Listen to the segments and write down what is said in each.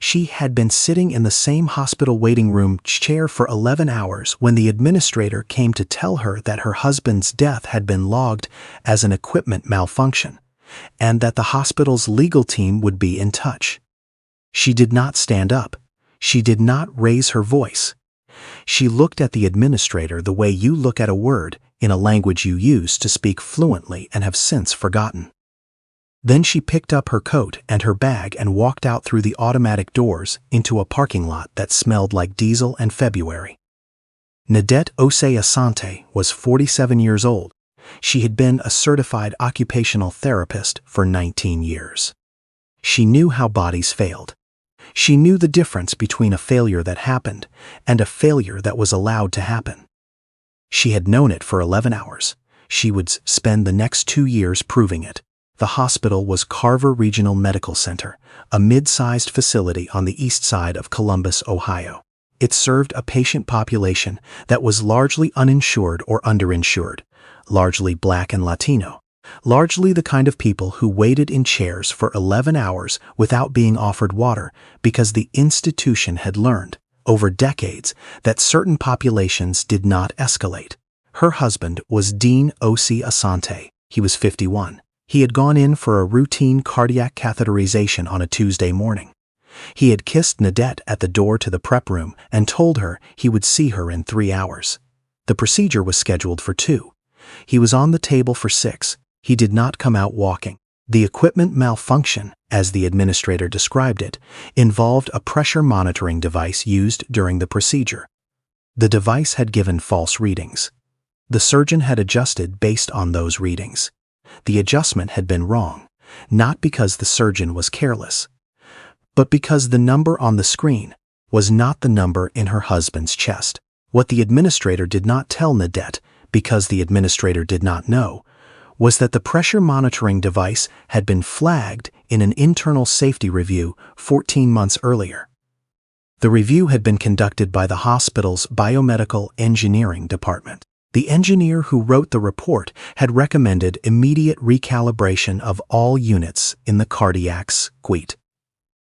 She had been sitting in the same hospital waiting room chair for 11 hours when the administrator came to tell her that her husband's death had been logged as an equipment malfunction, and that the hospital's legal team would be in touch. She did not stand up. She did not raise her voice. She looked at the administrator the way you look at a word in a language you used to speak fluently and have since forgotten. Then she picked up her coat and her bag and walked out through the automatic doors into a parking lot that smelled like diesel and February. Nadette Asante was 47 years old. She had been a certified occupational therapist for 19 years. She knew how bodies failed. She knew the difference between a failure that happened and a failure that was allowed to happen. She had known it for 11 hours. She would spend the next 2 years proving it. The hospital was Carver Regional Medical Center, a mid-sized facility on the east side of Columbus, Ohio. It served a patient population that was largely uninsured or underinsured, largely Black and Latino, largely the kind of people who waited in chairs for 11 hours without being offered water because the institution had learned, over decades, that certain populations did not escalate. Her husband was Dean Asante. He was 51. He had gone in for a routine cardiac catheterization on a Tuesday morning. He had kissed Nadette at the door to the prep room and told her he would see her in 3 hours. The procedure was scheduled for 2. He was on the table for 6. He did not come out walking. The equipment malfunction, as the administrator described it, involved a pressure monitoring device used during the procedure. The device had given false readings. The surgeon had adjusted based on those readings. The adjustment had been wrong, not because the surgeon was careless, but because the number on the screen was not the number in her husband's chest. What the administrator did not tell Nadette, because the administrator did not know, was that the pressure monitoring device had been flagged in an internal safety review 14 months earlier. The review had been conducted by the hospital's biomedical engineering department. The engineer who wrote the report had recommended immediate recalibration of all units in the cardiac suite.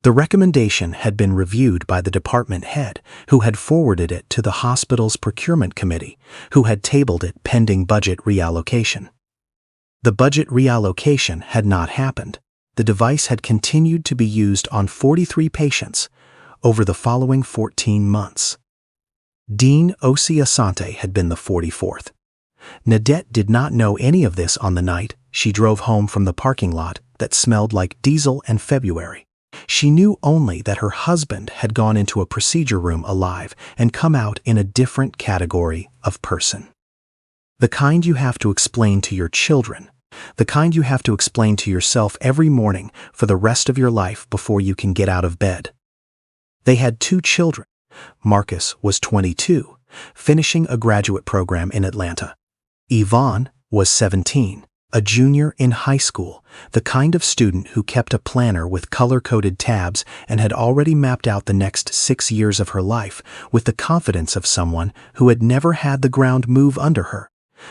The recommendation had been reviewed by the department head, who had forwarded it to the hospital's procurement committee, who had tabled it pending budget reallocation. The budget reallocation had not happened. The device had continued to be used on 43 patients over the following 14 months. Dean Asante had been the 44th. Nadette did not know any of this on the night she drove home from the parking lot that smelled like diesel and February. She knew only that her husband had gone into a procedure room alive and come out in a different category of person. The kind you have to explain to your children, the kind you have to explain to yourself every morning for the rest of your life before you can get out of bed. They had 2 children. Marcus was 22, finishing a graduate program in Atlanta. Yvonne was 17, a junior in high school, the kind of student who kept a planner with color-coded tabs and had already mapped out the next 6 years of her life with the confidence of someone who had never had the ground move under her.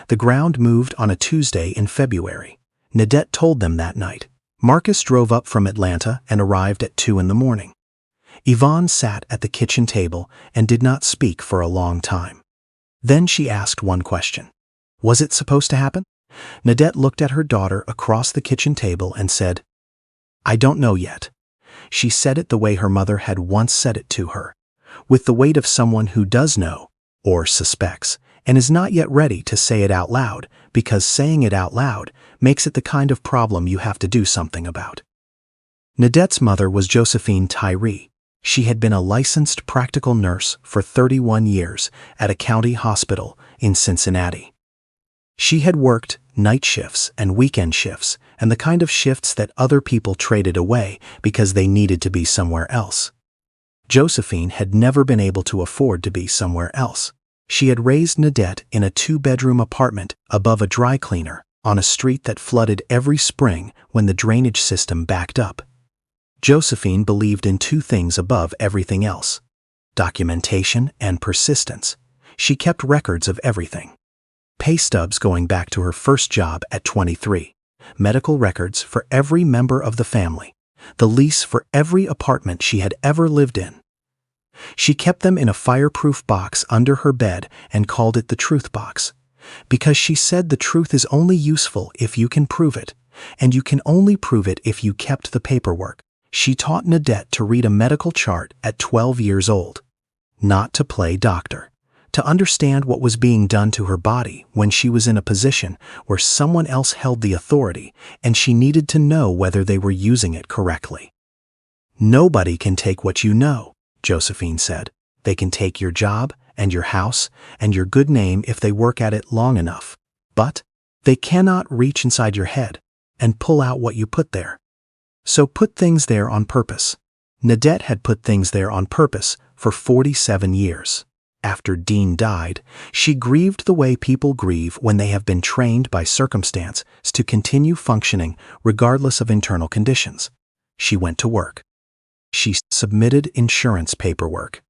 The ground moved on a Tuesday in February. Nadette told them that night. Marcus drove up from Atlanta and arrived at 2 in the morning. Yvonne sat at the kitchen table and did not speak for a long time. Then she asked one question. Was it supposed to happen? Nadette looked at her daughter across the kitchen table and said, "I don't know yet." She said it the way her mother had once said it to her, with the weight of someone who does know, or suspects, and is not yet ready to say it out loud, because saying it out loud makes it the kind of problem you have to do something about. Nadette's mother was Josephine Tyree. She had been a licensed practical nurse for 31 years at a county hospital in Cincinnati. She had worked night shifts and weekend shifts, and the kind of shifts that other people traded away because they needed to be somewhere else. Josephine had never been able to afford to be somewhere else. She had raised Nadette in a 2-bedroom apartment above a dry cleaner on a street that flooded every spring when the drainage system backed up. Josephine believed in 2 things above everything else: documentation and persistence. She kept records of everything. Pay stubs going back to her first job at 23. Medical records for every member of the family. the lease for every apartment she had ever lived in. She kept them in a fireproof box under her bed and called it the truth box, because she said the truth is only useful if you can prove it, and you can only prove it if you kept the paperwork. She taught Nadette to read a medical chart at 12 years old, not to play doctor, to understand what was being done to her body when she was in a position where someone else held the authority and she needed to know whether they were using it correctly. "Nobody can take what you know," Josephine said. "They can take your job and your house and your good name if they work at it long enough, but they cannot reach inside your head and pull out what you put there. So put things there on purpose." Nadette had put things there on purpose for 47 years. After Dean died, she grieved the way people grieve when they have been trained by circumstance to continue functioning regardless of internal conditions. She went to work. She submitted insurance paperwork.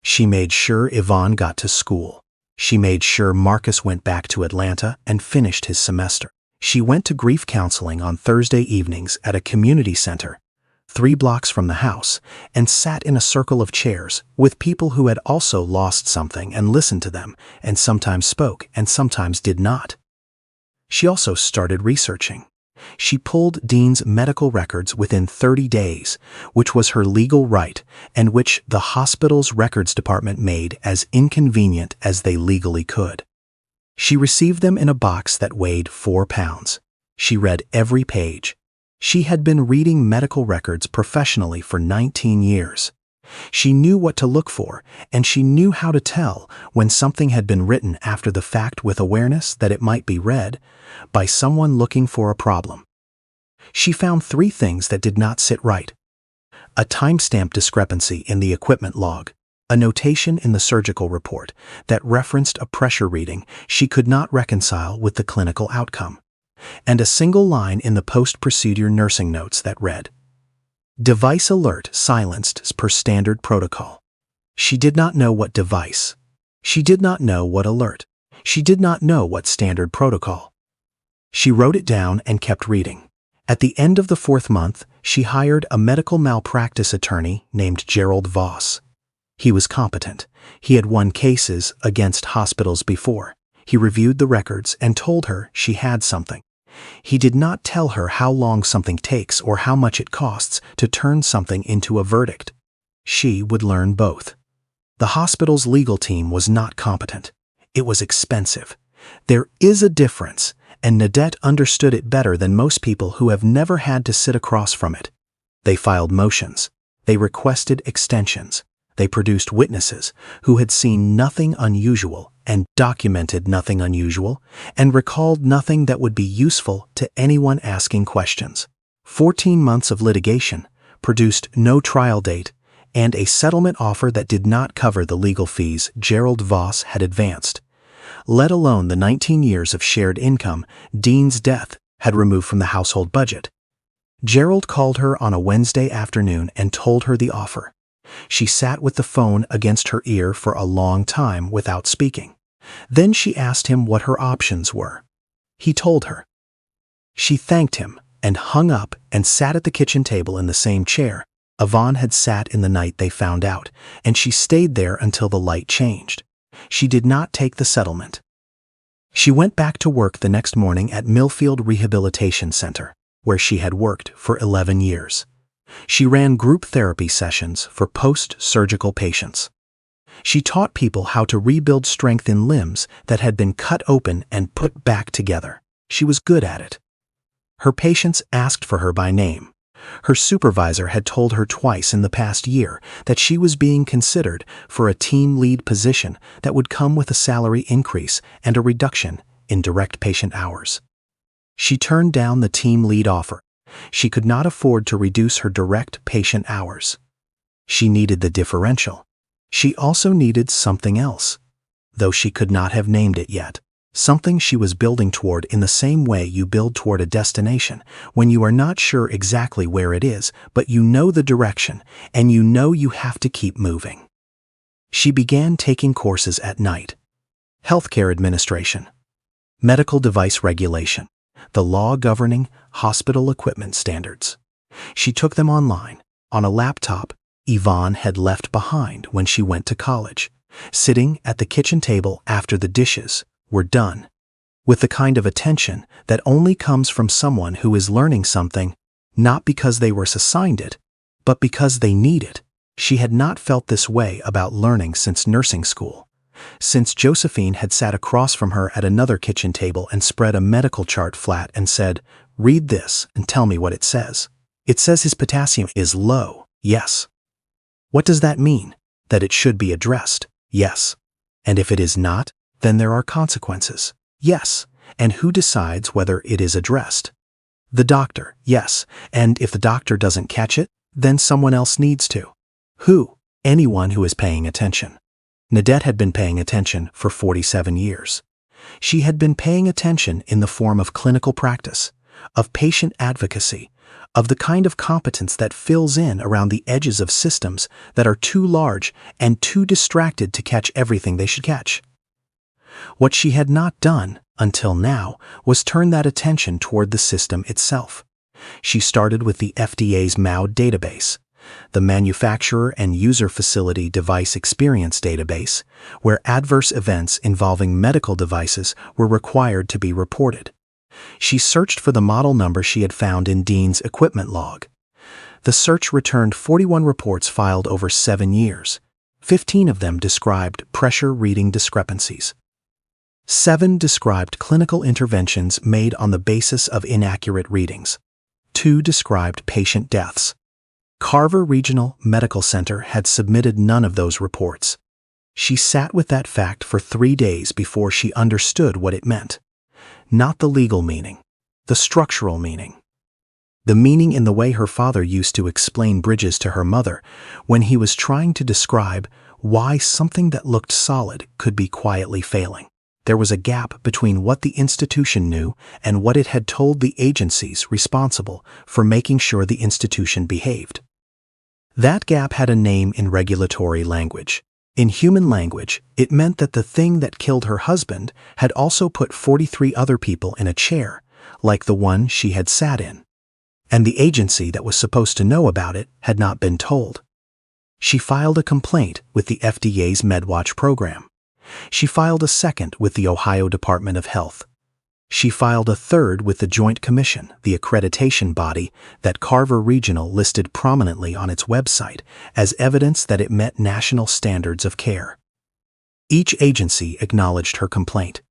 She made sure Yvonne got to school. She made sure Marcus went back to Atlanta and finished his semester. She went to grief counseling on Thursday evenings at a community center 3 blocks from the house, and sat in a circle of chairs with people who had also lost something and listened to them, and sometimes spoke and sometimes did not. She also started researching. She pulled Dean's medical records within 30 days, which was her legal right and which the hospital's records department made as inconvenient as they legally could. She received them in a box that weighed 4 pounds. She read every page. She had been reading medical records professionally for 19 years. She knew what to look for, and she knew how to tell when something had been written after the fact with awareness that it might be read by someone looking for a problem. She found 3 things that did not sit right: a timestamp discrepancy in the equipment log, a notation in the surgical report that referenced a pressure reading she could not reconcile with the clinical outcome, and a single line in the post-procedure nursing notes that read, "Device alert silenced per standard protocol." She did not know what device. She did not know what alert. She did not know what standard protocol. She wrote it down and kept reading. At the end of the 4th month, she hired a medical malpractice attorney named Gerald Voss. He was competent. He had won cases against hospitals before. He reviewed the records and told her she had something. He did not tell her how long something takes or how much it costs to turn something into a verdict. She would learn both. The hospital's legal team was not competent. It was expensive. There is a difference, and Nadette understood it better than most people who have never had to sit across from it. They filed motions. They requested extensions. They produced witnesses who had seen nothing unusual and documented nothing unusual and recalled nothing that would be useful to anyone asking questions. 14 months of litigation produced no trial date and a settlement offer that did not cover the legal fees Gerald Voss had advanced, let alone the 19 years of shared income Dean's death had removed from the household budget. Gerald called her on a Wednesday afternoon and told her the offer. She sat with the phone against her ear for a long time without speaking. Then she asked him what her options were. He told her. She thanked him and hung up and sat at the kitchen table in the same chair Yvonne had sat in the night they found out, and she stayed there until the light changed. She did not take the settlement. She went back to work the next morning at Millfield Rehabilitation Center, where she had worked for 11 years. She ran group therapy sessions for post-surgical patients. She taught people how to rebuild strength in limbs that had been cut open and put back together. She was good at it. Her patients asked for her by name. Her supervisor had told her twice in the past year that she was being considered for a team lead position that would come with a salary increase and a reduction in direct patient hours. She turned down the team lead offer. She could not afford to reduce her direct patient hours. She needed the differential. She also needed something else, though she could not have named it yet. Something she was building toward in the same way you build toward a destination when you are not sure exactly where it is, but you know the direction and you know you have to keep moving. She began taking courses at night. Healthcare administration, medical device regulation, the law governing hospital equipment standards. She took them online, on a laptop Yvonne had left behind when she went to college, sitting at the kitchen table after the dishes were done, with the kind of attention that only comes from someone who is learning something, not because they were assigned it, but because they need it. She had not felt this way about learning since nursing school, since Josephine had sat across from her at another kitchen table and spread a medical chart flat and said, "Read this and tell me what it says. It says his potassium is low, yes. What does that mean? That it should be addressed, yes. And if it is not, then there are consequences, yes. And who decides whether it is addressed? The doctor, yes. And if the doctor doesn't catch it, then someone else needs to. Who? Anyone who is paying attention." Nadette had been paying attention for 47 years. She had been paying attention in the form of clinical practice, of patient advocacy, of the kind of competence that fills in around the edges of systems that are too large and too distracted to catch everything they should catch. What she had not done, until now, was turn that attention toward the system itself. She started with the FDA's MAUD database, the Manufacturer and User Facility Device Experience Database, where adverse events involving medical devices were required to be reported. She searched for the model number she had found in Dean's equipment log. The search returned 41 reports filed over 7 years. 15 of them described pressure reading discrepancies. 7 described clinical interventions made on the basis of inaccurate readings. 2 described patient deaths. Carver Regional Medical Center had submitted none of those reports. She sat with that fact for 3 days before she understood what it meant. Not the legal meaning, the structural meaning. The meaning in the way her father used to explain bridges to her mother when he was trying to describe why something that looked solid could be quietly failing. There was a gap between what the institution knew and what it had told the agencies responsible for making sure the institution behaved. That gap had a name in regulatory language. In human language, it meant that the thing that killed her husband had also put 43 other people in a chair, like the one she had sat in. And the agency that was supposed to know about it had not been told. She filed a complaint with the FDA's MedWatch program. She filed a second with the Ohio Department of Health. She filed a third with the Joint Commission, the accreditation body that Carver Regional listed prominently on its website as evidence that it met national standards of care. Each agency acknowledged her complaint.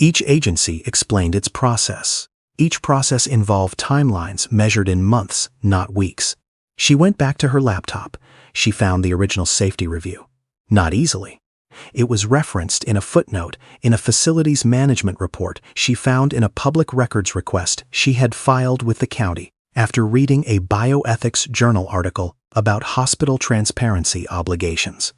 Each agency explained its process. Each process involved timelines measured in months, not weeks. She went back to her laptop. She found the original safety review. Not easily. It was referenced in a footnote in a facilities management report she found in a public records request she had filed with the county after reading a bioethics journal article about hospital transparency obligations.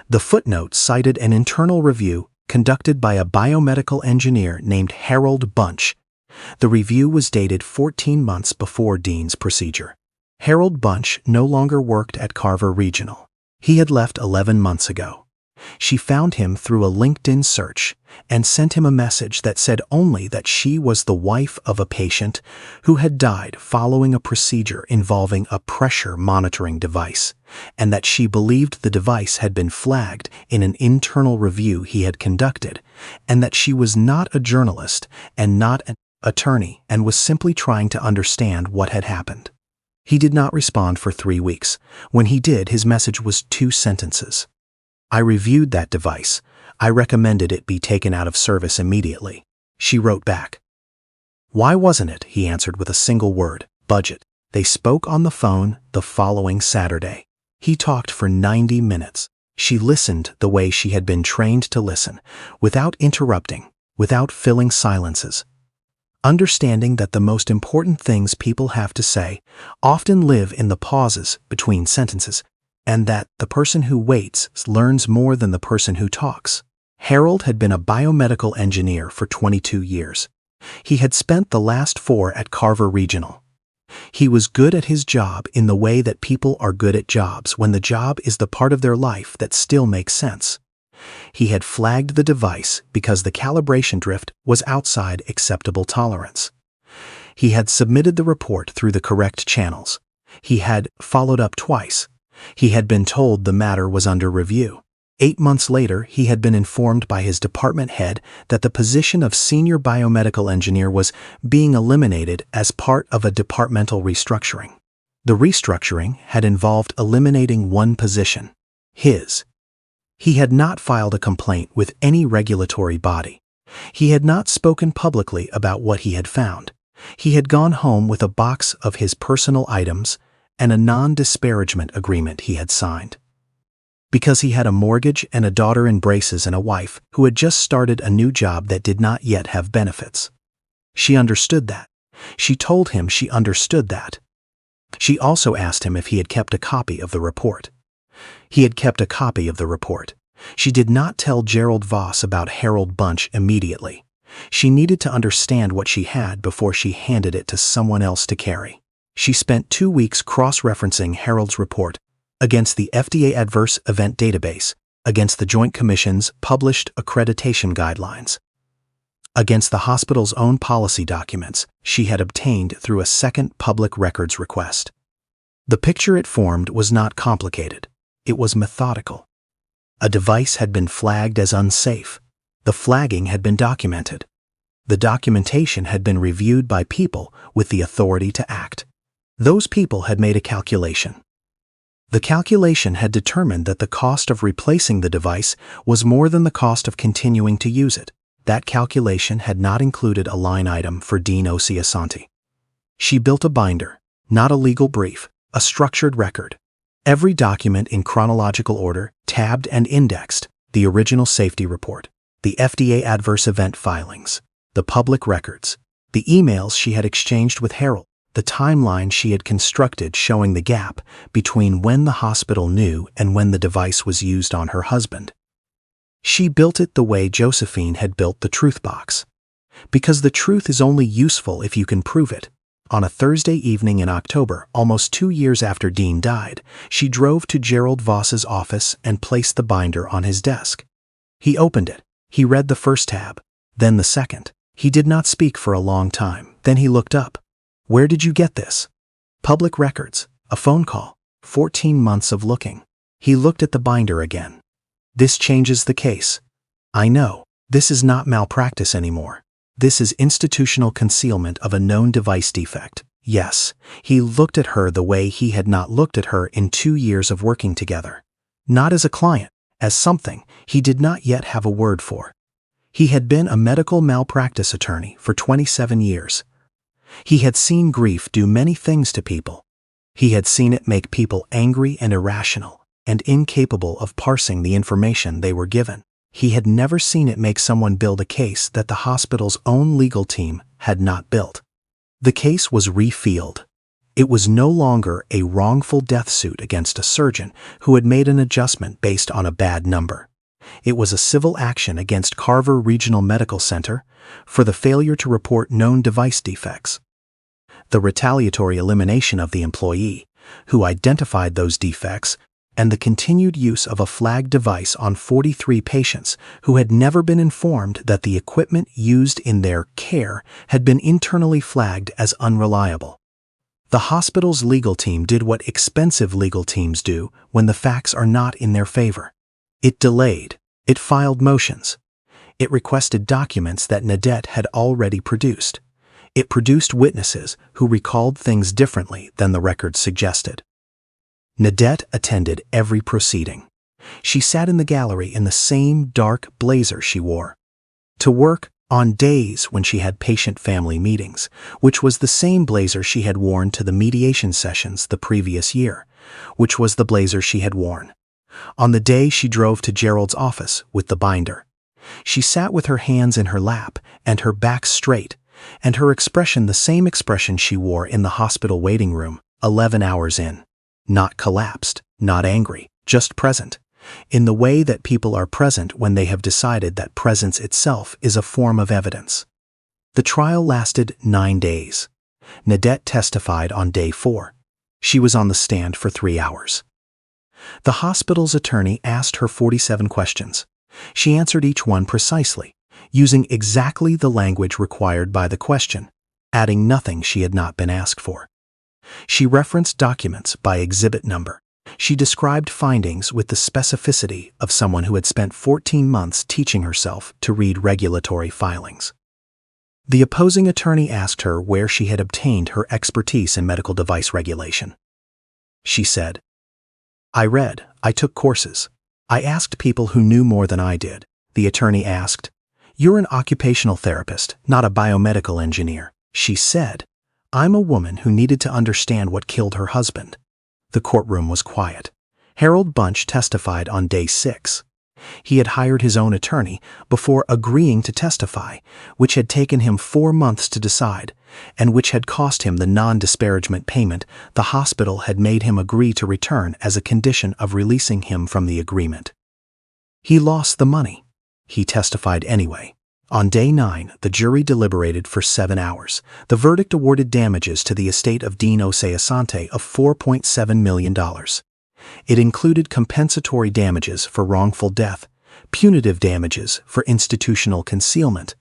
The footnote cited an internal review conducted by a biomedical engineer named Harold Bunch. The review was dated 14 months before Dean's procedure. Harold Bunch no longer worked at Carver Regional. He had left 11 months ago. She found him through a LinkedIn search and sent him a message that said only that she was the wife of a patient who had died following a procedure involving a pressure monitoring device, and that she believed the device had been flagged in an internal review he had conducted, and that she was not a journalist and not an attorney and was simply trying to understand what had happened. He did not respond for 3 weeks. When he did, his message was 2 sentences. "I reviewed that device. I recommended it be taken out of service immediately." She wrote back. "Why wasn't it?" He answered with a single word: budget. They spoke on the phone the following Saturday. He talked for 90 minutes. She listened the way she had been trained to listen, without interrupting, without filling silences. Understanding that the most important things people have to say often live in the pauses between sentences, and that the person who waits learns more than the person who talks. Harold had been a biomedical engineer for 22 years. He had spent the last 4 at Carver Regional. He was good at his job in the way that people are good at jobs when the job is the part of their life that still makes sense. He had flagged the device because the calibration drift was outside acceptable tolerance. He had submitted the report through the correct channels. He had followed up twice. He had been told the matter was under review. 8 months later, he had been informed by his department head that the position of senior biomedical engineer was being eliminated as part of a departmental restructuring. The restructuring had involved eliminating one position, his. He had not filed a complaint with any regulatory body. He had not spoken publicly about what he had found. He had gone home with a box of his personal items and a non-disparagement agreement he had signed. Because he had a mortgage and a daughter in braces and a wife who had just started a new job that did not yet have benefits. She understood that. She told him she understood that. She also asked him if he had kept a copy of the report. He had kept a copy of the report. She did not tell Gerald Voss about Harold Bunch immediately. She needed to understand what she had before she handed it to someone else to carry. She spent 2 weeks cross-referencing Harold's report against the FDA Adverse Event Database, against the Joint Commission's published accreditation guidelines, against the hospital's own policy documents she had obtained through a second public records request. The picture it formed was not complicated. It was methodical. A device had been flagged as unsafe. The flagging had been documented. The documentation had been reviewed by people with the authority to act. Those people had made a calculation. The calculation had determined that the cost of replacing the device was more than the cost of continuing to use it. That calculation had not included a line item for Dean Ociasanti. She built a binder, not a legal brief, a structured record. Every document in chronological order, tabbed and indexed, the original safety report, the FDA adverse event filings, the public records, the emails she had exchanged with Harold, the timeline she had constructed showing the gap between when the hospital knew and when the device was used on her husband. She built it the way Josephine had built the truth box. Because the truth is only useful if you can prove it. On a Thursday evening in October, almost 2 years after Dean died, she drove to Gerald Voss's office and placed the binder on his desk. He opened it. He read the first tab, then the second. He did not speak for a long time. Then he looked up. "Where did you get this?" "Public records, a phone call, 14 months of looking." He looked at the binder again. "This changes the case. I know, this is not malpractice anymore. This is institutional concealment of a known device defect." Yes, he looked at her the way he had not looked at her in 2 years of working together. Not as a client, as something he did not yet have a word for. He had been a medical malpractice attorney for 27 years. He had seen grief do many things to people. He had seen it make people angry and irrational and incapable of parsing the information they were given. He had never seen it make someone build a case that the hospital's own legal team had not built. The case was refiled. It was no longer a wrongful death suit against a surgeon who had made an adjustment based on a bad number. It was a civil action against Carver Regional Medical Center for the failure to report known device defects. The retaliatory elimination of the employee who identified those defects and the continued use of a flagged device on 43 patients who had never been informed that the equipment used in their care had been internally flagged as unreliable. The hospital's legal team did what expensive legal teams do when the facts are not in their favor. It delayed. It filed motions. It requested documents that Nadette had already produced. It produced witnesses who recalled things differently than the records suggested. Nadette attended every proceeding. She sat in the gallery in the same dark blazer she wore to work on days when she had patient-family meetings, which was the same blazer she had worn to the mediation sessions the previous year, which was the blazer she had worn on the day she drove to Gerald's office with the binder. She sat with her hands in her lap and her back straight, and her expression the same expression she wore in the hospital waiting room 11 hours in. Not collapsed, not angry, just present, in the way that people are present when they have decided that presence itself is a form of evidence. The trial lasted 9 days. Nadette testified on day 4. She was on the stand for 3 hours. The hospital's attorney asked her 47 questions. She answered each one precisely, using exactly the language required by the question. adding nothing she had not been asked for. She referenced documents by exhibit number. She described findings with the specificity of someone who had spent 14 months teaching herself to read regulatory filings. The opposing attorney asked her where she had obtained her expertise in medical device regulation. She said, I took courses. I asked people who knew more than I did." The attorney asked, "You're an occupational therapist, not a biomedical engineer." She said, "I'm a woman who needed to understand what killed her husband." The courtroom was quiet. Harold Bunch testified on day 6. He had hired his own attorney before agreeing to testify, which had taken him 4 months to decide, and which had cost him the non-disparagement payment the hospital had made him agree to return as a condition of releasing him from the agreement. He lost the money. He testified anyway. On day 9, the jury deliberated for 7 hours. The verdict awarded damages to the estate of Dean Oseasante of $4.7 million. It included compensatory damages for wrongful death, punitive damages for institutional concealment,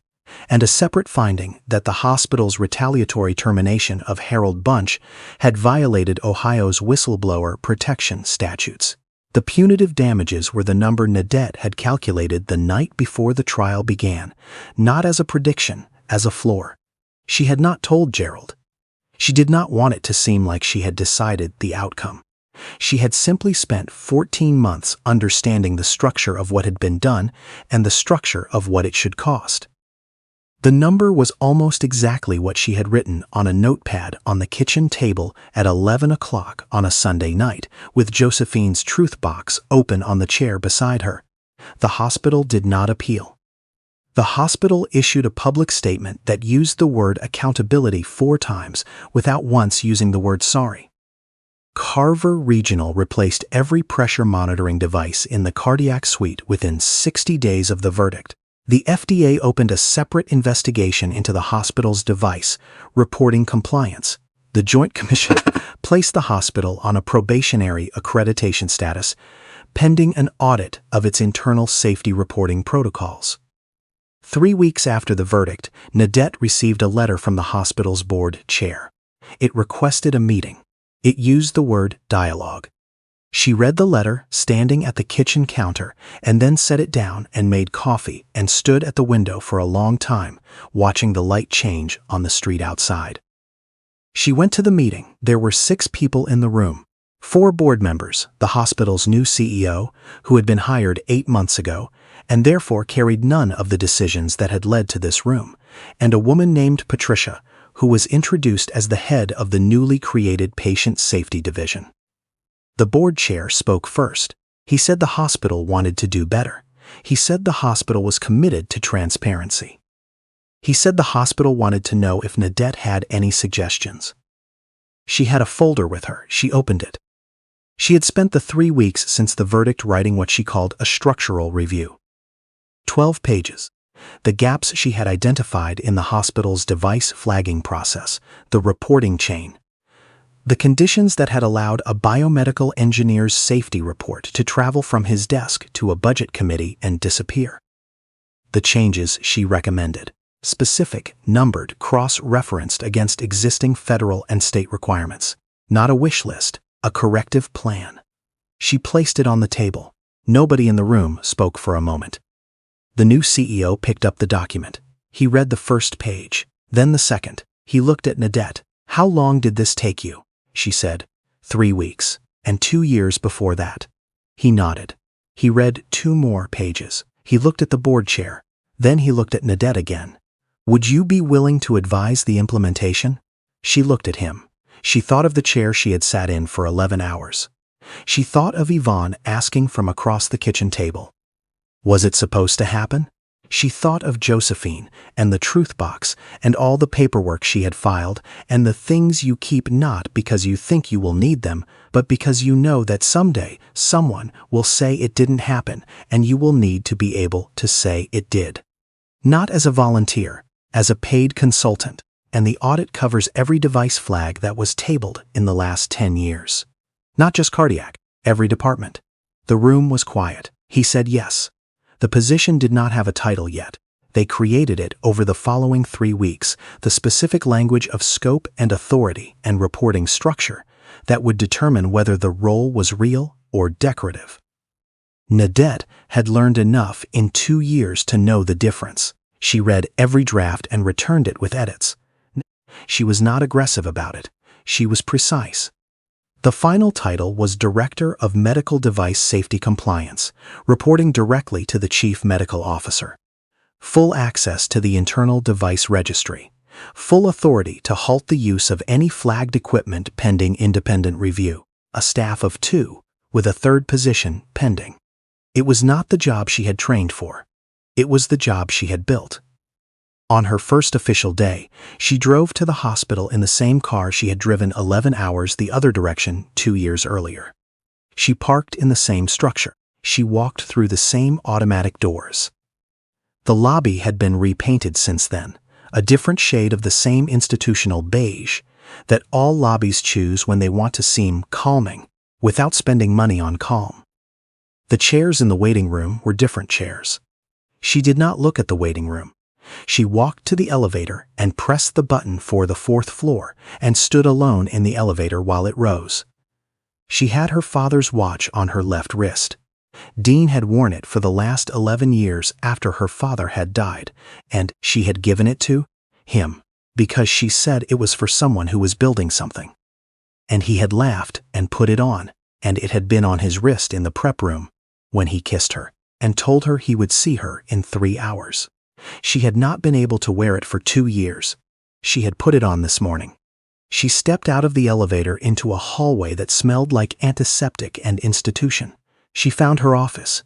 and a separate finding that the hospital's retaliatory termination of Harold Bunch had violated Ohio's whistleblower protection statutes. The punitive damages were the number Nadette had calculated the night before the trial began, not as a prediction, as a floor. She had not told Gerald. She did not want it to seem like she had decided the outcome. She had simply spent 14 months understanding the structure of what had been done and the structure of what it should cost. The number was almost exactly what she had written on a notepad on the kitchen table at 11 o'clock on a Sunday night, with Josephine's truth box open on the chair beside her. The hospital did not appeal. The hospital issued a public statement that used the word accountability 4 times without once using the word sorry. Carver Regional replaced every pressure monitoring device in the cardiac suite within 60 days of the verdict. The FDA opened a separate investigation into the hospital's device, reporting compliance. The Joint Commission placed the hospital on a probationary accreditation status, pending an audit of its internal safety reporting protocols. 3 weeks after the verdict, Nadette received a letter from the hospital's board chair. It requested a meeting. It used the word dialogue. She read the letter standing at the kitchen counter and then set it down and made coffee and stood at the window for a long time, watching the light change on the street outside. She went to the meeting. There were 6 people in the room. 4 board members, the hospital's new CEO, who had been hired 8 months ago, and therefore carried none of the decisions that had led to this room, and a woman named Patricia, who was introduced as the head of the newly created Patient Safety Division. The board chair spoke first. He said the hospital wanted to do better. He said the hospital was committed to transparency. He said the hospital wanted to know if Nadette had any suggestions. She had a folder with her. She opened it. She had spent the 3 weeks since the verdict writing what she called a structural review. 12 pages. The gaps she had identified in the hospital's device flagging process, the reporting chain. The conditions that had allowed a biomedical engineer's safety report to travel from his desk to a budget committee and disappear. The changes she recommended, specific, numbered, cross-referenced against existing federal and state requirements. Not a wish list, a corrective plan. She placed it on the table. Nobody in the room spoke for a moment. The new CEO picked up the document. He read the first page, then the second. He looked at Nadette. "How long did this take you?" she said. 3 weeks, and 2 years before that. He nodded. He read 2 more pages. He looked at the board chair. Then he looked at Nadette again. "Would you be willing to advise the implementation?" She looked at him. She thought of the chair she had sat in for 11 hours. She thought of Yvonne asking from across the kitchen table. Was it supposed to happen? She thought of Josephine and the truth box and all the paperwork she had filed and the things you keep not because you think you will need them, but because you know that someday someone will say it didn't happen and you will need to be able to say it did. Not as a volunteer, as a paid consultant, and the audit covers every device flag that was tabled in the last 10 years. Not just cardiac, every department. The room was quiet. He said yes. The position did not have a title yet. They created it over the following 3 weeks, the specific language of scope and authority and reporting structure that would determine whether the role was real or decorative. Nadette had learned enough in 2 years to know the difference. She read every draft and returned it with edits. She was not aggressive about it. She was precise. The final title was Director of Medical Device Safety Compliance, reporting directly to the Chief Medical Officer. Full access to the internal device registry. Full authority to halt the use of any flagged equipment pending independent review. A staff of 2, with a 3rd position pending. It was not the job she had trained for. It was the job she had built. On her first official day, she drove to the hospital in the same car she had driven 11 hours the other direction 2 years earlier. She parked in the same structure. She walked through the same automatic doors. The lobby had been repainted since then, a different shade of the same institutional beige that all lobbies choose when they want to seem calming without spending money on calm. The chairs in the waiting room were different chairs. She did not look at the waiting room. She walked to the elevator and pressed the button for the 4th floor and stood alone in the elevator while it rose. She had her father's watch on her left wrist. Dean had worn it for the last 11 years after her father had died, and she had given it to him because she said it was for someone who was building something. And he had laughed and put it on, and it had been on his wrist in the prep room when he kissed her and told her he would see her in 3 hours. She had not been able to wear it for 2 years. She had put it on this morning. She stepped out of the elevator into a hallway that smelled like antiseptic and institution. She found her office.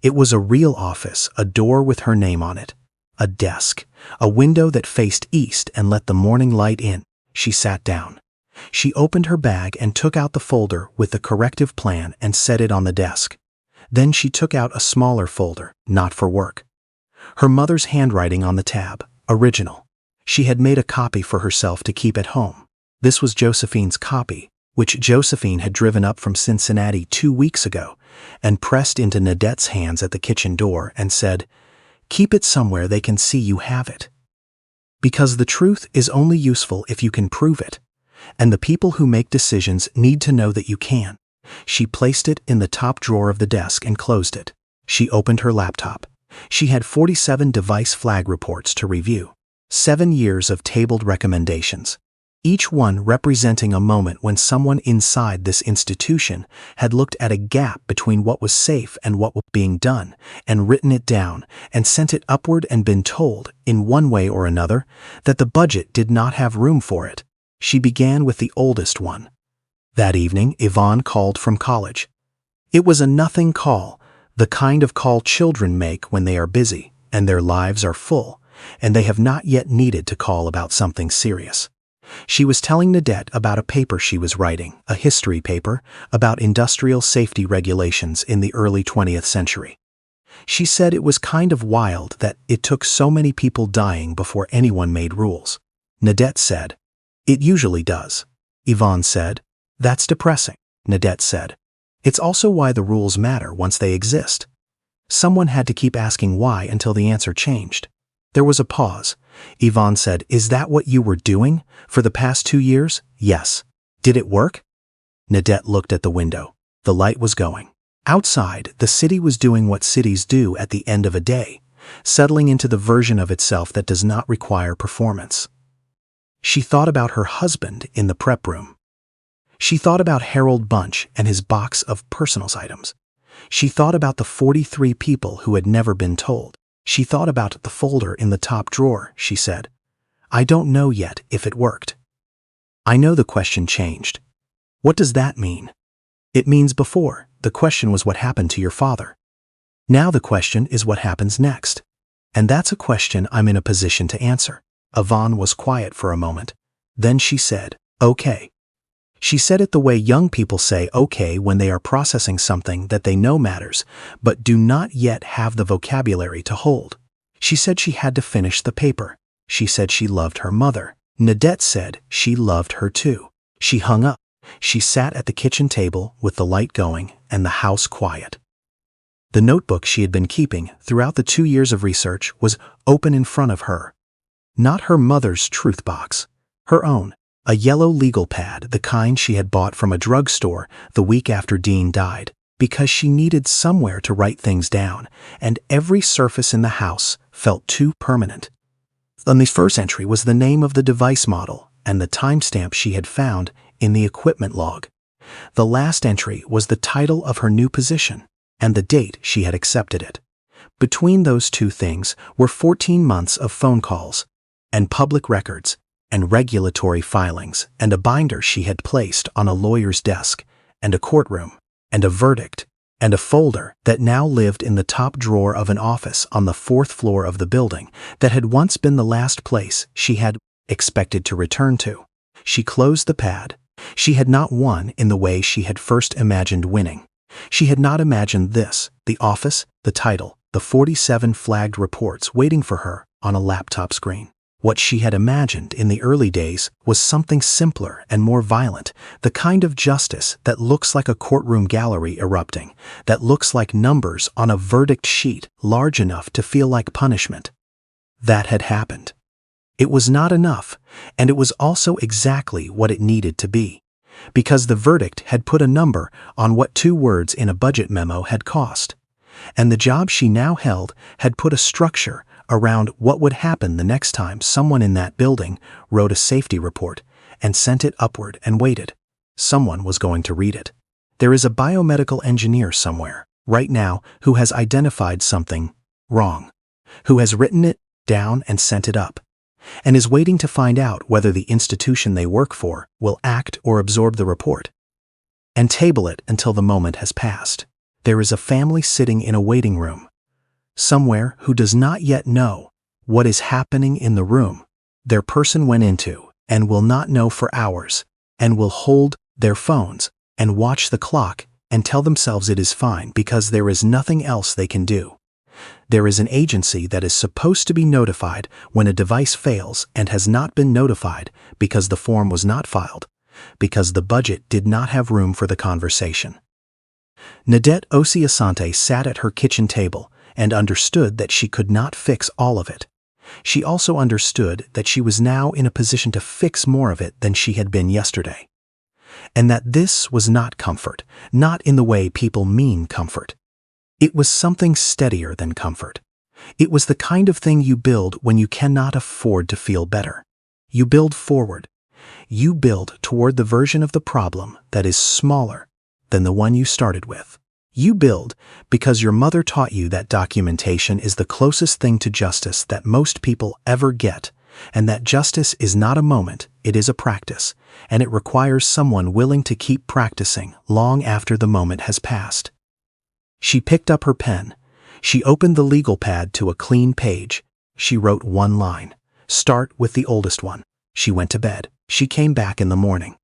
It was a real office, a door with her name on it, a desk, a window that faced east and let the morning light in. She sat down. She opened her bag and took out the folder with the corrective plan and set it on the desk. Then she took out a smaller folder, not for work. Her mother's handwriting on the tab, original. She had made a copy for herself to keep at home. This was Josephine's copy, which Josephine had driven up from Cincinnati 2 weeks ago and pressed into Nadette's hands at the kitchen door and said, "Keep it somewhere they can see you have it. Because the truth is only useful if you can prove it, and the people who make decisions need to know that you can." She placed it in the top drawer of the desk and closed it. She opened her laptop. She had 47 device flag reports to review, 7 years of tabled recommendations, each one representing a moment when someone inside this institution had looked at a gap between what was safe and what was being done and written it down and sent it upward and been told, in one way or another, that the budget did not have room for it. She began with the oldest one. That evening, Yvonne called from college. It was a nothing call, the kind of call children make when they are busy and their lives are full, and they have not yet needed to call about something serious. She was telling Nadette about a paper she was writing, a history paper about industrial safety regulations in the early 20th century. She said it was kind of wild that it took so many people dying before anyone made rules. Nadette said, "It usually does." Yvonne said, "That's depressing." Nadette said, "It's also why the rules matter once they exist." Someone had to keep asking why until the answer changed. There was a pause. Yvonne said, "Is that what you were doing for the past 2 years?" "Yes." "Did it work?" Nadette looked at the window. The light was going. Outside, the city was doing what cities do at the end of a day, settling into the version of itself that does not require performance. She thought about her husband in the prep room. She thought about Harold Bunch and his box of personals items. She thought about the 43 people who had never been told. She thought about the folder in the top drawer, she said. "I don't know yet if it worked." I know the question changed. What does that mean? It means before, the question was what happened to your father. Now the question is what happens next. And that's a question I'm in a position to answer. Yvonne was quiet for a moment. Then she said, "Okay." She said it the way young people say okay when they are processing something that they know matters, but do not yet have the vocabulary to hold. She said she had to finish the paper. She said she loved her mother. Nadette said she loved her too. She hung up. She sat at the kitchen table with the light going and the house quiet. The notebook she had been keeping throughout the 2 years of research was open in front of her. Not her mother's truth box, her own, a yellow legal pad, the kind she had bought from a drugstore the week after Dean died, because she needed somewhere to write things down, and every surface in the house felt too permanent. On the first entry was the name of the device model and the timestamp she had found in the equipment log. The last entry was the title of her new position and the date she had accepted it. Between those two things were 14 months of phone calls, and public records, and regulatory filings, and a binder she had placed on a lawyer's desk, and a courtroom, and a verdict, and a folder that now lived in the top drawer of an office on the 4th floor of the building that had once been the last place she had expected to return to. She closed the pad. She had not won in the way she had first imagined winning. She had not imagined this, the office, the title, the 47 flagged reports waiting for her on a laptop screen. What she had imagined in the early days was something simpler and more violent, the kind of justice that looks like a courtroom gallery erupting, that looks like numbers on a verdict sheet large enough to feel like punishment. That had happened. It was not enough, and it was also exactly what it needed to be, because the verdict had put a number on what 2 words in a budget memo had cost, and the job she now held had put a structure around what would happen the next time someone in that building wrote a safety report and sent it upward and waited. Someone was going to read it. There is a biomedical engineer somewhere, right now, who has identified something wrong, who has written it down and sent it up, and is waiting to find out whether the institution they work for will act or absorb the report, and table it until the moment has passed. There is a family sitting in a waiting room, somewhere who does not yet know what is happening in the room their person went into, and will not know for hours, and will hold their phones and watch the clock and tell themselves it is fine because there is nothing else they can do. There is an agency that is supposed to be notified when a device fails and has not been notified because the form was not filed, because the budget did not have room for the conversation. Nadette Osiasante sat at her kitchen table and understood that she could not fix all of it. She also understood that she was now in a position to fix more of it than she had been yesterday. And that this was not comfort, not in the way people mean comfort. It was something steadier than comfort. It was the kind of thing you build when you cannot afford to feel better. You build forward. You build toward the version of the problem that is smaller than the one you started with. You build because your mother taught you that documentation is the closest thing to justice that most people ever get, and that justice is not a moment, it is a practice, and it requires someone willing to keep practicing long after the moment has passed. She picked up her pen. She opened the legal pad to a clean page. She wrote one line. Start with the oldest one. She went to bed. She came back in the morning.